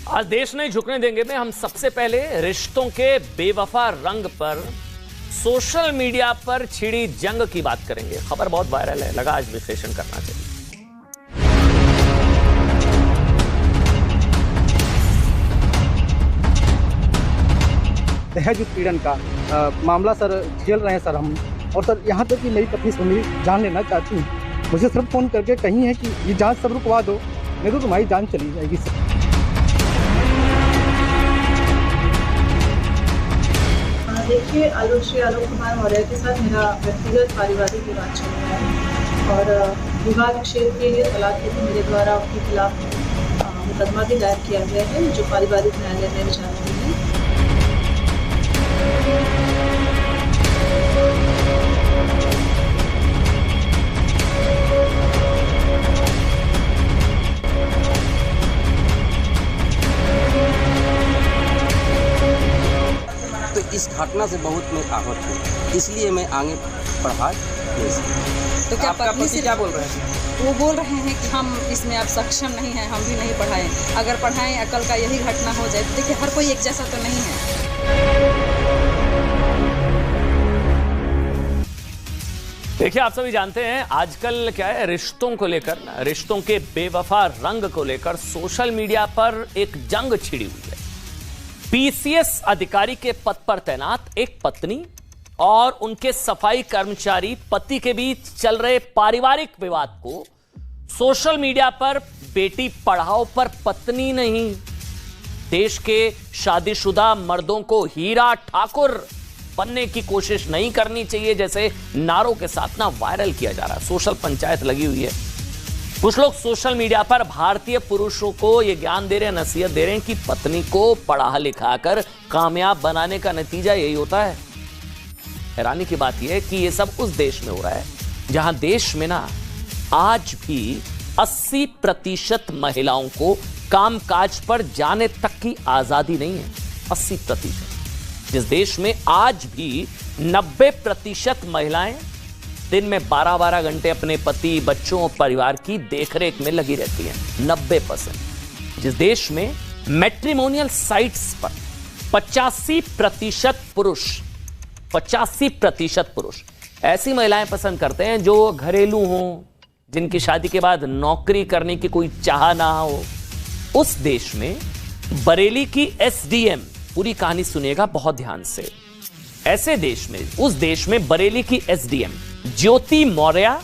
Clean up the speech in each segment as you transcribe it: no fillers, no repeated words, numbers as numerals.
आज देश नहीं झुकने देंगे में हम सबसे पहले रिश्तों के बेवफा रंग पर सोशल मीडिया पर छिड़ी जंग की बात करेंगे। खबर बहुत वायरल है, लगा आज विश्लेषण करना चाहिए। दहेज उत्पीड़न का मामला सर झेल रहे हैं सर हम। और सर यहाँ तक कि मेरी पत्नी से मेरी जान लेना चाहती हूँ। मुझे सिर्फ फ़ोन करके कही है कि ये जांच सब रुकवा दो, नहीं तो तुम्हारी जान चली जाएगी सर। देखिए, श्री आलोक कुमार मौर्य के साथ मेरा व्यक्तिगत पारिवारिक विवाद चल रहा है और विवाद क्षेत्र के लिए तलाक हेतु मेरे द्वारा उनके खिलाफ मुकदमा भी दायर किया गया है, जो पारिवारिक न्यायालय में विचाराधीन है। तो इस घटना से बहुत मैं आहत हूँ, इसलिए मैं आगे पढ़ा नहीं सकता। तो क्या पत्नी से क्या बोल रहे हैं? वो बोल रहे हैं कि हम इसमें अब सक्षम नहीं हैं, हम भी नहीं पढ़ाएं। अगर पढ़ाएं, अकल का यही घटना हो जाए। तो देखिए, हर कोई एक जैसा तो नहीं है। देखिए, आप सभी जानते हैं आजकल क्या है, रिश्तों को लेकर, रिश्तों के बेवफा रंग को लेकर सोशल मीडिया पर एक जंग छिड़ी हुई है। पीसीएस अधिकारी के पद पर तैनात एक पत्नी और उनके सफाई कर्मचारी पति के बीच चल रहे पारिवारिक विवाद को सोशल मीडिया पर बेटी पढ़ाओ पर पत्नी नहीं, देश के शादीशुदा मर्दों को हीरा ठाकुर बनने की कोशिश नहीं करनी चाहिए जैसे नारों के साथ ना वायरल किया जा रहा है। सोशल पंचायत लगी हुई है। कुछ लोग सोशल मीडिया पर भारतीय पुरुषों को यह ज्ञान दे रहे हैं, नसीहत दे रहे हैं कि पत्नी को पढ़ा लिखा कर कामयाब बनाने का नतीजा यही होता है। हैरानी की बात यह है कि यह सब उस देश में हो रहा है जहां देश में ना आज भी 80% महिलाओं को कामकाज पर जाने तक की आजादी नहीं है। 80%। जिस देश में आज भी 90% महिलाएं दिन में 12-12 घंटे अपने पति, बच्चों और परिवार की देखरेख में लगी रहती हैं। 90%। जिस देश में मैट्रिमोनियल साइट्स पर 85% पुरुष ऐसी महिलाएं पसंद करते हैं जो घरेलू हों, जिनकी शादी के बाद नौकरी करने की कोई चाह ना हो। उस देश में बरेली की एसडीएम, पूरी कहानी सुनिएगा बहुत ध्यान से। ऐसे देश में, उस देश में बरेली की एसडीएम ज्योति मौर्य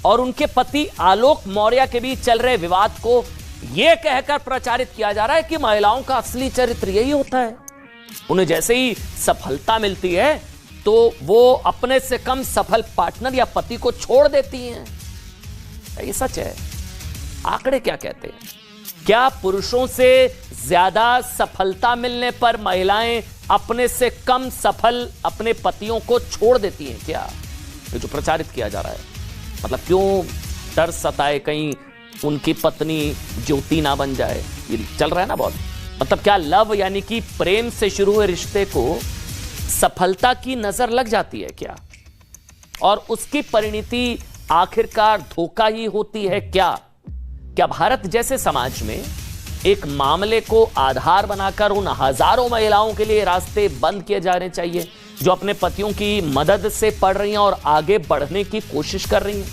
और उनके पति आलोक मौर्य के बीच चल रहे विवाद को यह कहकर प्रचारित किया जा रहा है कि महिलाओं का असली चरित्र यही होता है। उन्हें जैसे ही सफलता मिलती है तो वो अपने से कम सफल पार्टनर या पति को छोड़ देती हैं। ये सच है। आंकड़े क्या कहते हैं? क्या पुरुषों से ज्यादा सफलता मिलने पर महिलाएं अपने से कम सफल अपने पतियों को छोड़ देती हैं क्या? ये जो प्रचारित किया जा रहा है, मतलब क्यों डर सताए कहीं उनकी पत्नी ज्योति ना बन जाए, ये चल रहा है ना बहुत। मतलब क्या लव यानी कि प्रेम से शुरू हुए रिश्ते को सफलता की नजर लग जाती है क्या? और उसकी परिणति आखिरकार धोखा ही होती है क्या? क्या भारत जैसे समाज में एक मामले को आधार बनाकर उन हजारों महिलाओं के लिए रास्ते बंद किए जाने चाहिए जो अपने पतियों की मदद से पढ़ रही हैं और आगे बढ़ने की कोशिश कर रही हैं?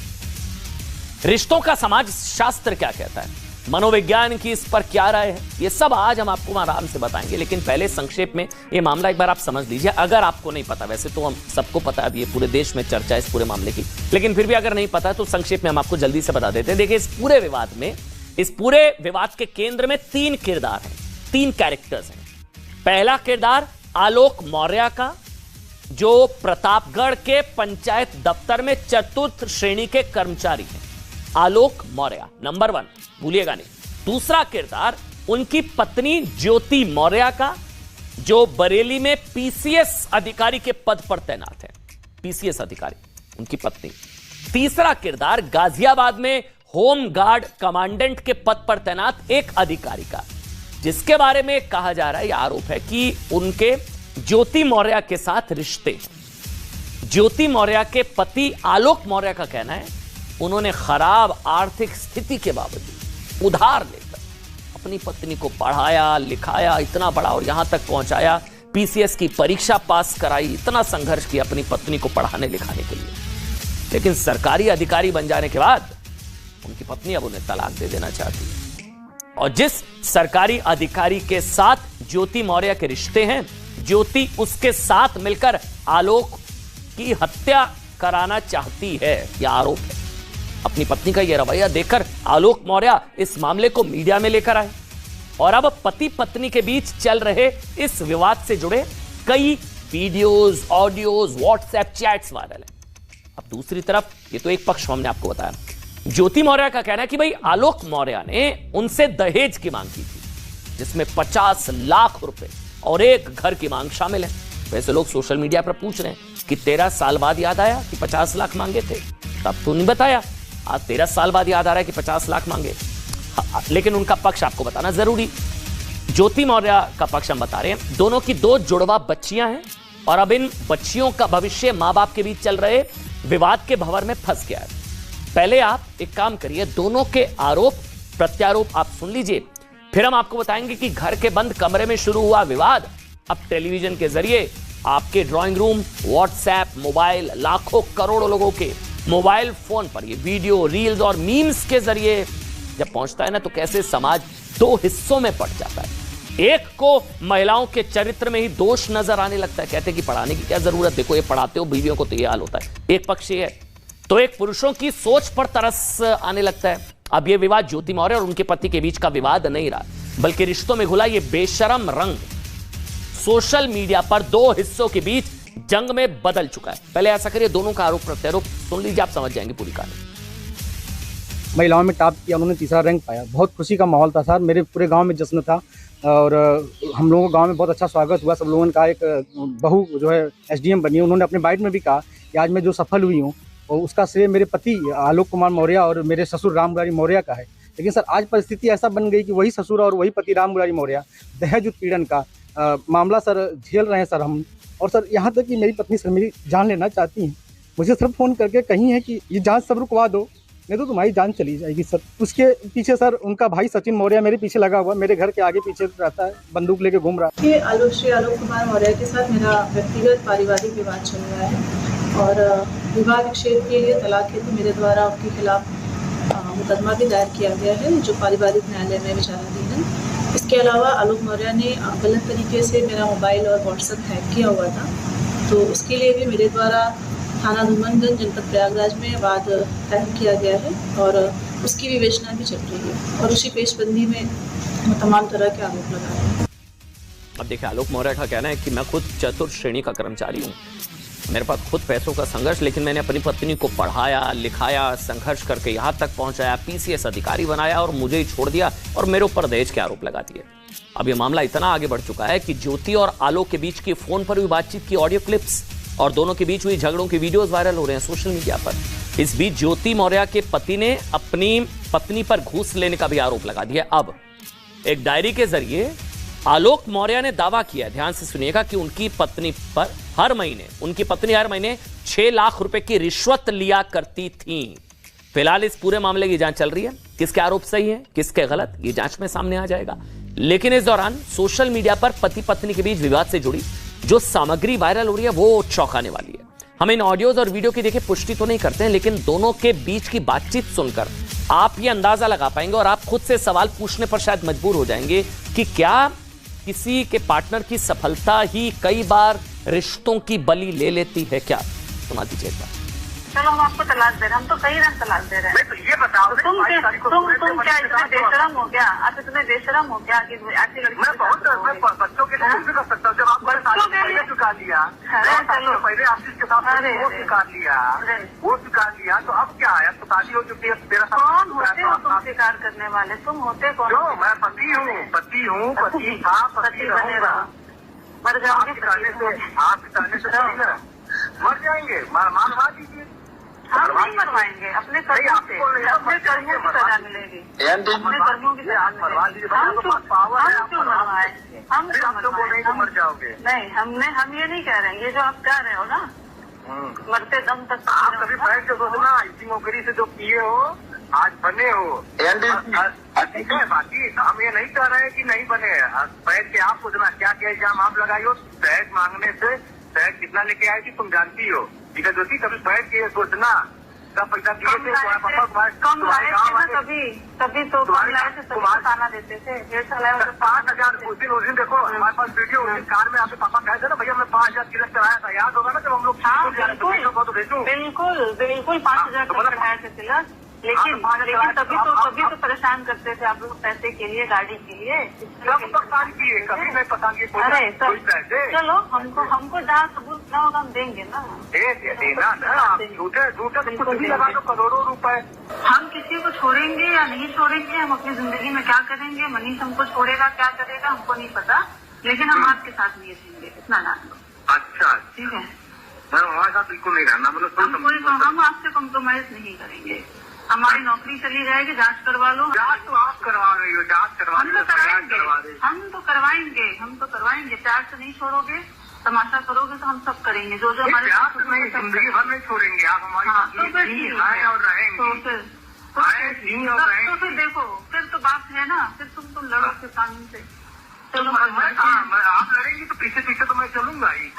रिश्तों का समाज शास्त्र क्या कहता है, मनोविज्ञान की इस पर क्या राय है, ये सब आज हम आपको आराम से बताएंगे। लेकिन पहले संक्षेप में ये मामला एक बार आप समझ लीजिए, अगर आपको नहीं पता। वैसे तो हम सबको पता है, अब ये पूरे देश में चर्चा है इस पूरे मामले की, लेकिन फिर भी अगर नहीं पता तो संक्षेप में हम आपको जल्दी से बता देते हैं। देखिए, इस पूरे विवाद के केंद्र में 3 किरदार हैं, 3 कैरेक्टर्स हैं। पहला किरदार आलोक मौर्य का, जो प्रतापगढ़ के पंचायत दफ्तर में चतुर्थ श्रेणी के कर्मचारी हैं। आलोक मौर्य नंबर 1, भूलिएगा नहीं। दूसरा किरदार उनकी पत्नी ज्योति मौर्य का, जो बरेली में पीसीएस अधिकारी के पद पर तैनात है। पीसीएस अधिकारी उनकी पत्नी। तीसरा किरदार गाजियाबाद में होम गार्ड कमांडेंट के पद पर तैनात एक अधिकारी का, जिसके बारे में कहा जा रहा है, यह आरोप है कि उनके ज्योति मौर्य के साथ रिश्ते। ज्योति मौर्य के पति आलोक मौर्य का कहना है उन्होंने खराब आर्थिक स्थिति के बावजूद उधार लेकर अपनी पत्नी को पढ़ाया लिखाया, इतना बड़ा और यहां तक पहुंचाया, पीसीएस की परीक्षा पास कराई, इतना संघर्ष किया अपनी पत्नी को पढ़ाने लिखाने के लिए। लेकिन सरकारी अधिकारी बन जाने के बाद उनकी पत्नी अब उन्हें तलाक दे देना चाहती है। और जिस सरकारी अधिकारी के साथ ज्योति मौर्य के रिश्ते हैं, ज्योति उसके साथ मिलकर आलोक की हत्या कराना चाहती है, यह आरोप है। अपनी पत्नी का यह रवैया देखकर आलोक मौर्य इस मामले को मीडिया में लेकर आए और अब पति पत्नी के बीच चल रहे इस विवाद से जुड़े कई videos, audios, WhatsApp chats viral है। अब दूसरी तरफ, ये तो एक पक्ष हमने आपको बताया, ज्योति मौर्य का कहना है कि भाई आलोक मौर्य ने उनसे दहेज की मांग की थी, जिसमें 50 लाख रुपए और एक घर की मांग शामिल है। वैसे लोग सोशल मीडिया पर पूछ रहे हैं कि 13 साल बाद याद आया कि 50 लाख मांगे थे, तब तो नहीं बताया, आज 13 साल बाद याद आ रहा है कि 50 लाख मांगे। लेकिन उनका पक्ष आपको बताना जरूरी। ज्योति मौर्य का पक्ष हम बता रहे हैं, दोनों की 2 जुड़वा बच्चियां हैं और अब इन बच्चियों का भविष्य मां बाप के बीच चल रहे विवाद के भंवर में फंस गया है। पहले आप एक काम करिए, दोनों के आरोप प्रत्यारोप आप सुन लीजिए, फिर हम आपको बताएंगे कि घर के बंद कमरे में शुरू हुआ विवाद अब टेलीविजन के जरिए आपके ड्राइंग रूम, व्हाट्सएप, मोबाइल, लाखों करोड़ों लोगों के मोबाइल फोन पर ये वीडियो, रील्स और मीम्स के जरिए जब पहुंचता है ना, तो कैसे समाज 2 हिस्सों में पट जाता है। एक को महिलाओं के चरित्र में ही दोष नजर आने लगता है, कहते हैं कि पढ़ाने की क्या जरूरत, देखो ये पढ़ाते हो बीवियों को तो ये हाल होता है। एक पक्ष ये है, तो एक पुरुषों की सोच पर तरस आने लगता है। अब ये विवाद ज्योति मौर्य और उनके पति के बीच का विवाद नहीं रहा, बल्कि रिश्तों में घुला ये बेशरम रंग सोशल मीडिया पर 2 हिस्सों के बीच जंग में बदल चुका है। पहले ऐसा करिए, दोनों का आरोप प्रत्यारोप सुन लीजिए, आप समझ जाएंगे पूरी कहानी। महिलाओं में टॉप किया, उन्होंने 3रा रैंक पाया, बहुत खुशी का माहौल था सर, मेरे पूरे गांव में जश्न था और हम लोगों को गांव में बहुत अच्छा स्वागत हुआ। सब लोगों ने कहा, एक बहू जो है एसडीएम बनी है, उन्होंने अपने बाइट में भी कहा कि आज मैं जो सफल हुई हूँ और उसका श्रेय मेरे पति आलोक कुमार मौर्य और मेरे ससुर राम मुरारी मौर्य का है। लेकिन सर आज परिस्थिति ऐसा बन गई कि वही ससुर और वही पति राम मुरारी मौर्य दहेज उत्पीड़न का मामला सर झेल रहे हैं सर हम। और सर यहाँ तक कि मेरी पत्नी सर मेरी जान लेना चाहती हैं, मुझे सिर्फ फ़ोन करके कही है कि ये जांच सब रुकवा दो, नहीं तो तुम्हारी जान चली जाएगी सर। उसके पीछे सर उनका भाई सचिन मौर्य मेरे पीछे लगा हुआ, मेरे घर के आगे पीछे रहता है, बंदूक लेके घूम रहा है। आलोक कुमार मौर्य के साथ मेरा व्यक्तिगत पारिवारिक विवाद चल रहा है और विवाद विच्छेद के लिए तलाक हेतु मेरे द्वारा उनके खिलाफ मुकदमा भी दायर किया गया है, जो पारिवारिक न्यायालय में विचाराधीन है। इसके अलावा आलोक मौर्य ने गलत तरीके से मेरा मोबाइल और व्हाट्सएप हैक किया हुआ था, तो उसके लिए भी मेरे द्वारा थाना धूमनगंज जनपद प्रयागराज में वाद दायर किया गया है और उसकी विवेचना भी चल रही है और उसी पेशबंदी में तमाम तरह के आरोप लगा रहे हैं। अब देखिए, आलोक मौर्य का कहना है कि मैं खुद चतुर्थ श्रेणी का कर्मचारी हूँ, मेरे पास खुद पैसों का संघर्ष, लेकिन मैंने अपनी पत्नी को पढ़ाया लिखाया, संघर्ष करके यहाँ तक पहुँचाया, पीसीएस अधिकारी बनाया और मुझे ही छोड़ दिया और मेरे ऊपर दहेज के आरोप लगा दिए। अब ये मामला इतना आगे बढ़ चुका है कि ज्योति और आलोक के बीच की फोन पर हुई बातचीत की ऑडियो क्लिप्स और दोनों के बीच हुई झगड़ों की वीडियोस वायरल हो रहे हैं सोशल मीडिया पर। इस बीच ज्योति मौर्य के पति ने अपनी पत्नी पर घूस लेने का भी आरोप लगा दिया। अब एक डायरी के जरिए आलोक मौर्य ने दावा किया, ध्यान से सुनिएगा, कि उनकी पत्नी हर महीने 6 लाख रुपए की रिश्वत लिया करती थी। फिलहाल इस पूरे मामले की जांच चल रही है, किसके आरोप सही है किसके गलत, ये जांच में सामने आ जाएगा। लेकिन इस दौरान सोशल मीडिया पर पति पत्नी के बीच विवाद से जुड़ी जो सामग्री वायरल हो रही है वो चौंकाने वाली है। हम इन ऑडियोज और वीडियो की देखिए पुष्टि तो नहीं करते हैं, लेकिन दोनों के बीच की बातचीत सुनकर आप ये अंदाजा लगा पाएंगे और आप खुद से सवाल पूछने पर शायद मजबूर हो जाएंगे कि क्या किसी के पार्टनर की सफलता ही कई बार रिश्तों की बलि ले लेती है क्या? सुना दीजिए एक बार। चलो हम आपको तलाक दे रहे हैं, हम तो कई रंग तलाक दे रहे हैं। तो ये बताओ तुम क्या इतने बेशरम हो गया? आप इतने बेशरम हो गया कि ऐसी लड़की मैं बहुत बच्चों के लिए भी कर सकता हूँ। जब आप बच्चों के लिए चुका दिया, चलो पहले आशीष के साथ वो चुका लिया तो अब क्या है? तो शादी हो चुकी है, तेरा कौन होते हो तुम स्वीकार करने वाले? तुम होते कौन? मैं पति हूँ, पति था, पति बनेगा। मर जाओगे आप से मर जाएंगे, मारवा दीजिए। हम नहीं मरवाएंगे, अपने कर्मों की सजा मिलेगी, अपने कर्मों की सजा मिलेगी। हम क्यों मरवाएंगे? हम मर जाओगे? नहीं, हम ये नहीं कह रहे हैं, ये जो आप कह रहे हो ना, मरते दम तक। आप कभी बैठ के सोचना, इसी नौकरी से जो किए हो आज बने हो ठीक है। बाकी हम ये नहीं कह रहे कि नहीं बने। पैक के आप सोचना क्या क्या इल्जाम आप लगाई हो। पैक मांगने से पैक कितना लेके आई थी तुम जानती हो, ठीक है ज्योति। कभी पैक के सोचना कब पैसा दिए थे कम लाए थे ना, तभी तो कम लाए थे, तभी खाना देते थे। 1,500 5,000 उस दिन देखो हमारे पास वीडियो, उस दिन कार में आपके पापा कहे थे ना भैया हमने 5,000 तिलक कराया था, याद होगा ना जब हम लोग। हाँ बिल्कुल 5,000 चढ़ाए थे तिलक। लेकिन तभी तो परेशान करते थे आप लोग पैसे के लिए, गाड़ी के लिए। कब परेशान किए, कभी नहीं पता किए। अरे चलो हमको जहाँ सबूत ना होगा हम देंगे ना। देना ना, झूठे कुछ भी लगा दो करोड़ों रुपए। हम किसी को छोड़ेंगे या नहीं छोड़ेंगे, हम अपनी जिंदगी में क्या करेंगे, मनीष हमको छोड़ेगा क्या करेगा हमको नहीं पता, लेकिन हम आपके साथ नहीं रहेंगे, इतना जान लो। अच्छा ठीक है, मैं हमारे साथ बिल्कुल नहीं रहना, मतलब हम आपसे कॉम्प्रोमाइज नहीं करेंगे। हमारी नौकरी चली जाएगी, जांच करवा लो। जांच तो आप करवा रही हो, जांच करवा रही हो, हम तो करवाएंगे। प्यार से नहीं छोड़ोगे, तमाशा करोगे तो हम सब करेंगे। जो हमारे जिंदगी भर नहीं छोड़ेंगे आप हमारी। और रहेंगे तो फिर देखो, फिर तो बात है ना, फिर तुम लड़ोगे कानून से। चलो आप लड़ेंगी तो पीछे तो मैं चलूंगा ही।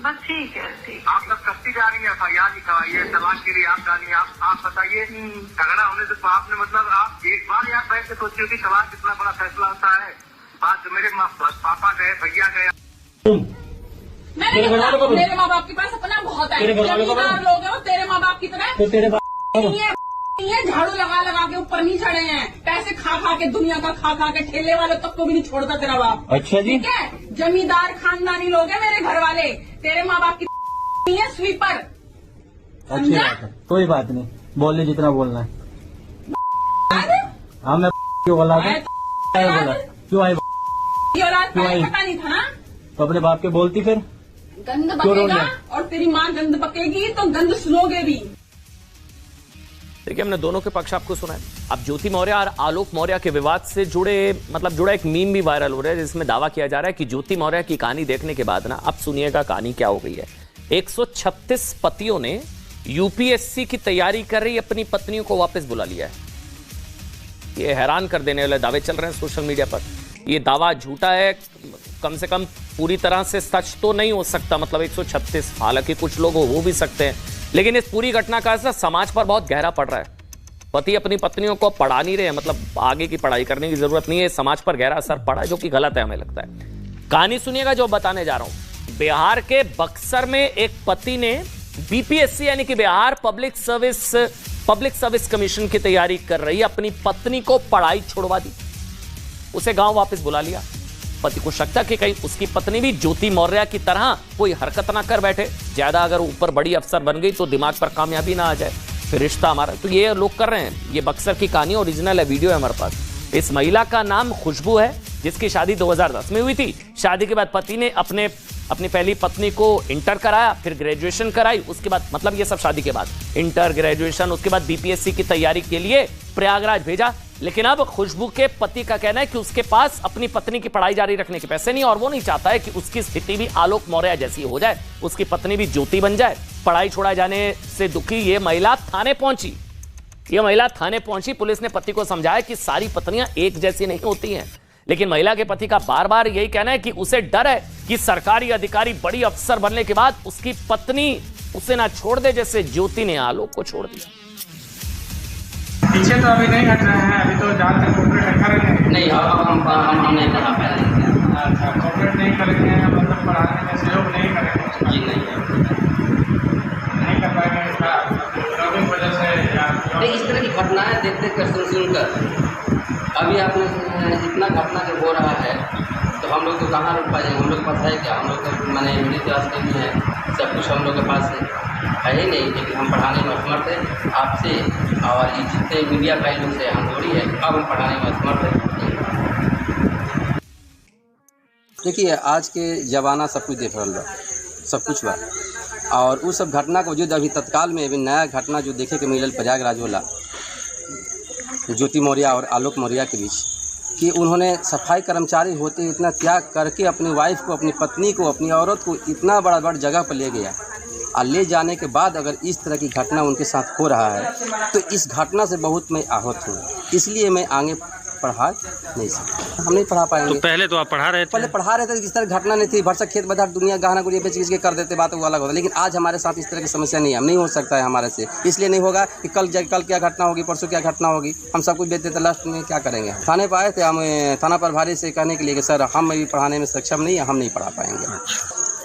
बस ठीक है, ठीक। आप सब कस्ती जा रही है, FIR लिखवाइए, तलाक के लिए आप डालिए। आप बताइए झगड़ा होने से तो आपने मतलब आप एक बार यहाँ बैठ के सोचिए कि तलाक कितना बड़ा फैसला होता है। बात मेरे पापा गए, भैया गए, मेरे माँ बाप के पास अपना बहुत है, जमींदार लोग हैं, तेरे माँ बाप की तरह झाड़ू लगा के ऊपर नहीं चढ़े हैं। पैसे खा के दुनिया का खा के ठेले वाले तक को भी नहीं छोड़ता तेरा बाप। अच्छा जी, ठीक है, जमींदार खानदानी लोग हैं मेरे घर वाले, तेरे माँ बाप की नहीं है स्वीपर। अच्छी बात है, कोई बात नहीं, बोल ले जितना बोलना है। हाँ मैं क्यों बोला क्यों आई पता नहीं था ना, तो अपने बाप के बोलती फिर गंद बकेगा और तेरी माँ गंद बकेगी तो गंद सुनोगे भी। देखिए हमने दोनों के पक्ष आपको सुना है। अब ज्योति मौर्य और आलोक मौर्य के विवाद से जुड़ा एक मीम भी वायरल हो रहा है, जिसमें दावा किया जा रहा है कि ज्योति मौर्य की कहानी देखने के बाद ना, अब सुनिएगा कहानी क्या हो गई है। 136 पतियों ने यूपीएससी की तैयारी कर रही अपनी पत्नियों को वापस बुला लिया है। ये हैरान कर देने वाले दावे चल रहे हैं सोशल मीडिया पर। ये दावा झूठा है, कम से कम पूरी तरह से सच तो नहीं हो सकता, मतलब 136, हालांकि कुछ लोग हो भी सकते हैं, लेकिन इस पूरी घटना का असर समाज पर बहुत गहरा पड़ रहा है। पति अपनी पत्नियों को पढ़ा नहीं रहे, मतलब आगे की पढ़ाई करने की जरूरत नहीं है, समाज पर गहरा असर पड़ा है, जो कि गलत है हमें लगता है। कहानी सुनिएगा जो बताने जा रहा हूं। बिहार के बक्सर में एक पति ने बीपीएससी यानी कि बिहार पब्लिक सर्विस कमीशन की तैयारी कर रही अपनी पत्नी को पढ़ाई छुड़वा दी, उसे गांव वापस बुला लिया। पति को शक था कि कहीं उसकी पत्नी भी ज्योति मौर्य की तरह कोई हरकत ना कर बैठे, ज्यादा अगर ऊपर बड़ी अफसर बन गई तो दिमाग पर कामयाबी ना आ जाए, फिर रिश्ता हमारा। तो ये लोग कर रहे हैं। ये बक्सर की कहानी ओरिजिनल है, वीडियो है हमारे पास। इस महिला का नाम खुशबू है, जिसकी शादी 2010 में हुई थी। शादी के बाद पति ने अपनी पहली पत्नी को इंटर कराया, फिर ग्रेजुएशन कराई, उसके बाद मतलब ये सब शादी के बाद इंटर ग्रेजुएशन, उसके बाद बीपीएससी की तैयारी के लिए प्रयागराज भेजा। लेकिन अब खुशबू के पति का कहना है कि उसके पास अपनी पत्नी की पढ़ाई जारी रखने के पैसे नहीं, और वो नहीं चाहता है कि उसकी स्थिति भी आलोक मौर्य जैसी हो जाए, उसकी पत्नी भी ज्योति बन जाए। पढ़ाई छुड़ाए जाने से दुखी ये महिला थाने पहुंची। पुलिस ने पति को समझाया कि सारी पत्नियां एक जैसी नहीं होती हैं, लेकिन महिला के पति का बार बार यही कहना है कि उसे डर है कि सरकारी अधिकारी बड़ी अफसर बनने के बाद उसकी पत्नी उसे ना छोड़ दे, जैसे ज्योति ने आलोक को छोड़ दिया। पीछे तो अभी नहीं हट रहे हैं, अभी तो जहाँ तक कॉपरेट रखा रहे हैं। नहीं, हम नहीं पढ़ा पाएंगे। अच्छा, कॉपरेट नहीं करेंगे, मतलब पढ़ाने में सहयोग नहीं करेंगे जी? नहीं कर पाएंगे इसका की वजह से। इस तरह की घटनाएं देखते कर सुनकर अभी आपने इतना घटना जब हो रहा है तो हम लोग तो कहाँ रुक पाएंगे। हम लोग के पास है क्या? हम लोग तो मैंने मिडिल क्लास के भी है, सब कुछ हम लोग के पास है ही नहीं, लेकिन हम पढ़ाने में असमर्थ है। आपसे और ये जितने मीडिया भाई लोग से हम जोड़ी है, अब हम पढ़ाने में असमर्थ है। देखिए आज के ज़माना सब कुछ देख रहा बा, सब कुछ बा, और उस सब घटना को जो अभी तत्काल में अभी नया घटना जो देखे के मिलल प्रयागराज होला ज्योति मौर्य और आलोक मौर्य के बीच, कि उन्होंने सफाई कर्मचारी होते इतना त्याग करके अपनी वाइफ को, अपनी पत्नी को, अपनी औरत को इतना बड़ा जगह पर ले गया और ले जाने के बाद अगर इस तरह की घटना उनके साथ हो रहा है तो इस घटना से बहुत मैं आहत हूँ, इसलिए मैं आगे पढ़ा नहीं सकता। हम नहीं पढ़ा पाएंगे। तो पहले तो आप पढ़ा रहे थे? पहले पढ़ा रहे थे, इस तरह घटना नहीं थी। भरसक खेत बाजार दुनिया गहना गुड़िया बेच के कर देते, बात वो अलग होता। लेकिन आज हमारे साथ इस तरह की समस्या नहीं है, नहीं हो सकता है हमारे से। इसलिए नहीं होगा कि कल क्या घटना होगी, परसों क्या घटना होगी, हम सब कुछ बेच देते, लास्ट में क्या करेंगे। थाने पर आए थे हम, थाना प्रभारी से कहने के लिए कि सर हम अभी पढ़ाने में सक्षम नहीं है, हम नहीं पढ़ा पाएंगे।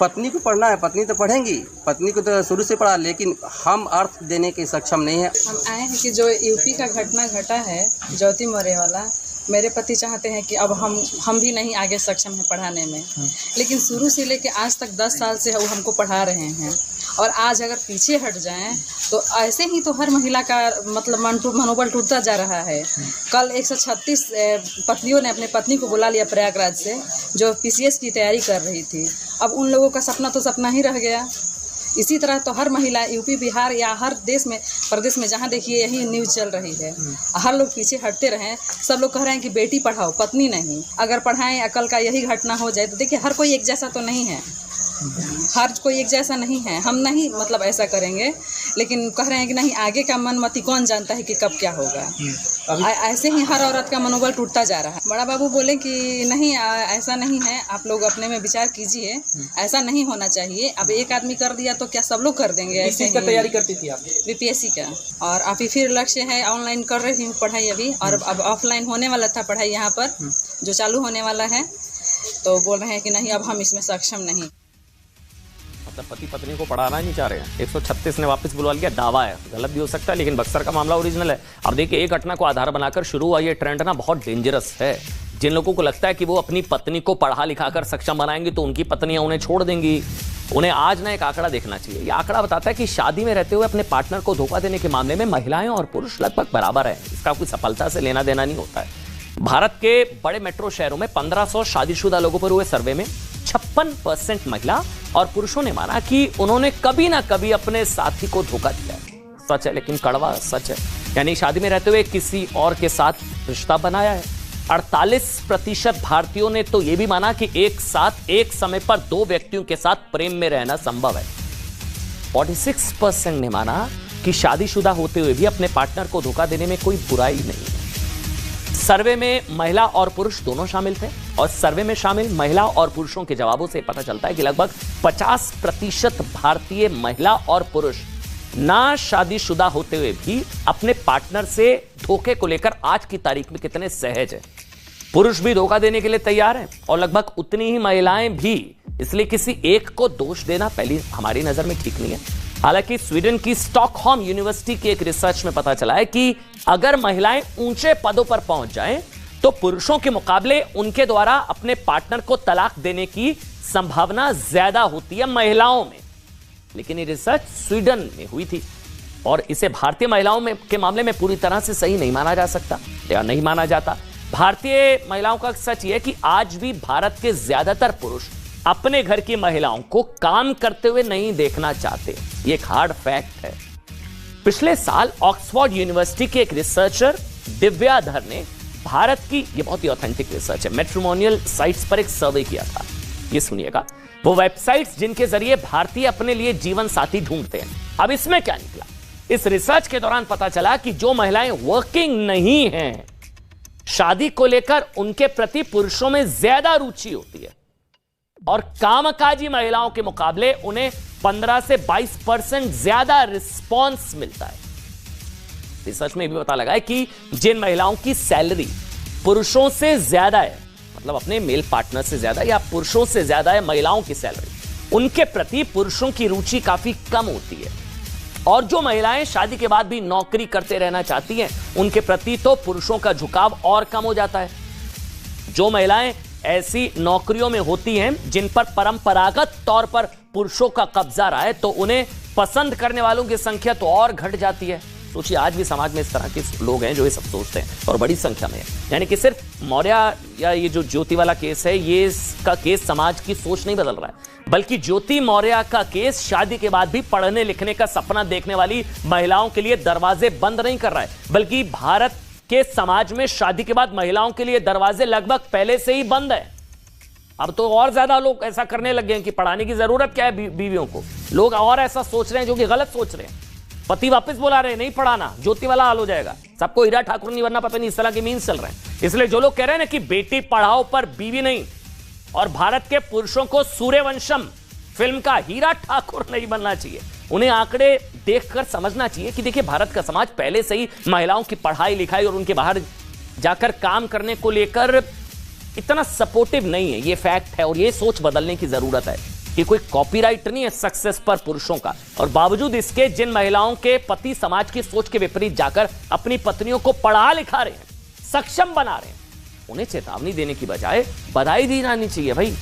पत्नी को पढ़ना है, पत्नी तो पढ़ेंगी, पत्नी को तो शुरू से पढ़ा, लेकिन हम अर्थ देने के सक्षम नहीं है। हम आए हैं कि जो यूपी का घटना घटा है ज्योति मौर्य वाला, मेरे पति चाहते हैं कि अब हम भी नहीं आगे सक्षम हैं पढ़ाने में, लेकिन शुरू से लेके आज तक 10 साल से वो हमको पढ़ा रहे हैं। और आज अगर पीछे हट जाएं तो ऐसे ही तो हर महिला का मतलब मनोबल टूटता जा रहा है। कल 136 पत्नियों ने अपने पत्नी को बुला लिया प्रयागराज से, जो PCS की तैयारी कर रही थी। अब उन लोगों का सपना तो सपना ही रह गया। इसी तरह तो हर महिला यूपी बिहार या हर देश में प्रदेश में जहाँ देखिए यही न्यूज़ चल रही है। हर लोग पीछे हटते रहें, सब लोग कह रहे हैं कि बेटी पढ़ाओ पत्नी नहीं। अगर पढ़ाएं अकल का यही घटना हो जाए तो देखिए हर कोई एक जैसा तो नहीं है, हर कोई एक जैसा नहीं है। हम नहीं मतलब ऐसा करेंगे, लेकिन कह रहे हैं कि नहीं आगे का मनमति कौन जानता है कि कब क्या होगा। ऐसे ही हर औरत का मनोबल टूटता जा रहा है। बड़ा बाबू बोले कि नहीं ऐसा नहीं है, आप लोग अपने में विचार कीजिए, ऐसा नहीं होना चाहिए। अब एक आदमी कर दिया तो क्या सब लोग कर देंगे? ऐसे ही तैयारी करती थी आप? BPSC का। और अभी फिर लक्ष्य है ऑनलाइन कर रही हूँ पढ़ाई अभी, और अब ऑफलाइन होने वाला था पढ़ाई यहाँ पर जो चालू होने वाला है, तो बोल रहे हैं कि नहीं अब हम इसमें सक्षम नहीं। मतलब पति पत्नी को पढ़ाना नहीं चाह रहे हैं। 136 ने वापस बुलवा लिया, दावा है, गलत भी हो सकता है, लेकिन बक्सर का मामला ओरिजिनल है। अब देखिए एक घटना को आधार बनाकर शुरू हुआ ये ट्रेंड ना बहुत डेंजरस है। जिन लोगों को लगता है कि वो अपनी पत्नी को पढ़ा लिखाकर सक्षम बनाएंगे तो उनकी पत्नियां उन्हें छोड़ देंगी, उन्हें आज ना एक आंकड़ा देखना चाहिए। ये आंकड़ा बताता है कि शादी में रहते हुए अपने पार्टनर को धोखा देने के मामले में महिलाएं और पुरुष लगभग बराबर है। इसका कोई सफलता से लेना देना नहीं होता है। भारत के बड़े मेट्रो शहरों में 1500 शादीशुदा लोगों पर हुए सर्वे में 56% महिला और पुरुषों ने माना कि उन्होंने कभी ना कभी अपने साथी को धोखा दिया है। सच है, लेकिन कड़वा सच है। यानी शादी में रहते हुए किसी और के साथ रिश्ता बनाया है। 48% भारतीयों ने तो यह भी माना कि एक साथ एक समय पर 2 व्यक्तियों के साथ प्रेम में रहना संभव है। 46% ने माना कि शादीशुदा होते हुए भी अपने पार्टनर को धोखा देने में कोई बुराई नहीं है। सर्वे में महिला और पुरुष दोनों शामिल थे, और सर्वे में शामिल महिला और पुरुषों के जवाबों से पता चलता है कि लगभग 50% भारतीय महिला और पुरुष ना शादीशुदा होते हुए भी अपने पार्टनर से धोखे को लेकर आज की तारीख में कितने सहज हैं। पुरुष भी धोखा देने के लिए तैयार हैं और लगभग उतनी ही महिलाएं भी। इसलिए किसी एक को दोष देना पहली हमारी नजर में ठीक नहीं है। हालांकि स्वीडन की स्टॉकहोम यूनिवर्सिटी के एक रिसर्च में पता चला है कि अगर महिलाएं ऊंचे पदों पर पहुंच जाएं तो पुरुषों के मुकाबले उनके द्वारा अपने पार्टनर को तलाक देने की संभावना ज्यादा होती है महिलाओं में। लेकिन ये रिसर्च स्वीडन में हुई थी और इसे भारतीय महिलाओं में के मामले में पूरी तरह से सही नहीं माना जा सकता या नहीं माना जाता। भारतीय महिलाओं का सच यह है कि आज भी भारत के ज्यादातर पुरुष अपने घर की महिलाओं को काम करते हुए नहीं देखना चाहते। ये एक हार्ड फैक्ट है। पिछले साल ऑक्सफोर्ड यूनिवर्सिटी के एक रिसर्चर दिव्याधर ने भारत की, ये बहुत ही ऑथेंटिक रिसर्च है, मैट्रिमोनियल साइट्स पर एक सर्वे किया था। ये सुनिएगा, वो वेबसाइट्स जिनके जरिए भारतीय अपने लिए जीवन साथी ढूंढते हैं। अब इसमें क्या निकला? इस रिसर्च के दौरान पता चला कि जो महिलाएं वर्किंग नहीं हैं, शादी को लेकर उनके प्रति पुरुषों में ज्यादा रुचि होती है और कामकाजी महिलाओं के मुकाबले उन्हें 15 से 22% ज्यादा रिस्पॉन्स मिलता है। रिसर्च में भी पता लगा है कि जिन महिलाओं की सैलरी पुरुषों से ज्यादा है, मतलब अपने मेल पार्टनर से ज्यादा या पुरुषों से ज्यादा है महिलाओं की सैलरी, उनके प्रति पुरुषों की रुचि काफी कम होती है। और जो महिलाएं शादी के बाद भी नौकरी करते रहना चाहती हैं, उनके प्रति तो पुरुषों का झुकाव और कम हो जाता है। जो महिलाएं ऐसी नौकरियों में होती हैं जिन पर परंपरागत तौर पर पुरुषों का कब्जा रहा है, तो उन्हें पसंद करने वालों की संख्या तो और घट जाती है। सोचिए, आज भी समाज में इस तरह के लोग हैं जो ये सब सोचते हैं और बड़ी संख्या में है। यानी कि सिर्फ मौर्य या ये जो ज्योति वाला केस है, ये इसका केस समाज की सोच नहीं बदल रहा है, बल्कि ज्योति मौर्य का केस शादी के बाद भी पढ़ने लिखने का सपना देखने वाली महिलाओं के लिए दरवाजे बंद नहीं कर रहा है, बल्कि भारत के समाज में शादी के बाद महिलाओं के लिए दरवाजे लगभग पहले से ही बंद है। अब तो और ज्यादा लोग ऐसा करने लग गए हैं कि पढ़ाने की जरूरत क्या है बीवियों को। लोग और ऐसा सोच रहे हैं जो कि गलत सोच रहे हैं। पति वापस बुला रहे हैं, नहीं पढ़ाना, ज्योति वाला हाल हो जाएगा, सबको हीरा ठाकुर नहीं बनना, पता नहीं इस तरह के मीम्स चल रहे हैं। इसलिए जो लोग कह रहे हैं ना कि बेटी पढ़ाओ पर बीवी नहीं, और भारत के पुरुषों को सूर्यवंशम फिल्म का हीरा ठाकुर नहीं बनना चाहिए, उन्हें आंकड़े देखकर समझना चाहिए कि देखिए भारत का समाज पहले से ही महिलाओं की पढ़ाई लिखाई और उनके बाहर जाकर काम करने को लेकर इतना सपोर्टिव नहीं है। ये फैक्ट है और ये सोच बदलने की जरूरत है कि कोई कॉपीराइट नहीं है सक्सेस पर पुरुषों का। और बावजूद इसके जिन महिलाओं के पति समाज की सोच के विपरीत जाकर अपनी पत्नियों को पढ़ा लिखा रहे हैं, सक्षम बना रहे हैं, उन्हें चेतावनी देने की बजाय बधाई दी जानी चाहिए। भाई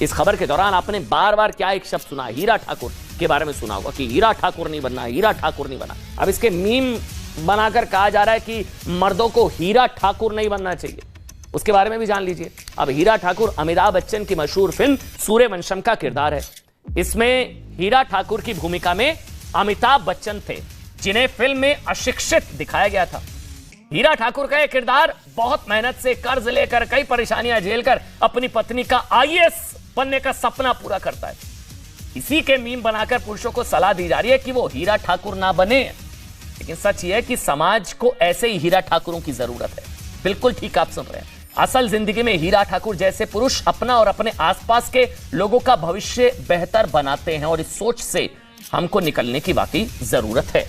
इस खबर के दौरान आपने बार बार क्या एक शब्द सुना, हीरा ठाकुर के बारे में सुना होगा कि हीरा ठाकुर नहीं बनना, हीरा ठाकुर नहीं बना। अब इसके मीम बनाकर कहा जा रहा है कि मर्दों को हीरा ठाकुर नहीं बनना चाहिए, उसके बारे में भी जान लीजिए। अब हीरा ठाकुर अमिताभ बच्चन की मशहूर फिल्म सूर्यवंशम का किरदार है। इसमें हीरा ठाकुर की भूमिका में अमिताभ बच्चन थे, जिन्हें फिल्म में अशिक्षित दिखाया गया था। हीरा ठाकुर का यह किरदार बहुत मेहनत से कर्ज लेकर कई परेशानियां झेलकर अपनी पत्नी का आईएएस बनने का सपना पूरा करता है। इसी के मीम बनाकर पुरुषों को सलाह दी जा रही है कि वो हीरा ठाकुर ना बने। लेकिन सच यह है कि समाज को ऐसे ही हीरा ठाकुरों की जरूरत है। बिल्कुल ठीक आप सुन रहे हैं। असल जिंदगी में हीरा ठाकुर जैसे पुरुष अपना और अपने आसपास के लोगों का भविष्य बेहतर बनाते हैं और इस सोच से हमको निकलने की वाकई जरूरत है।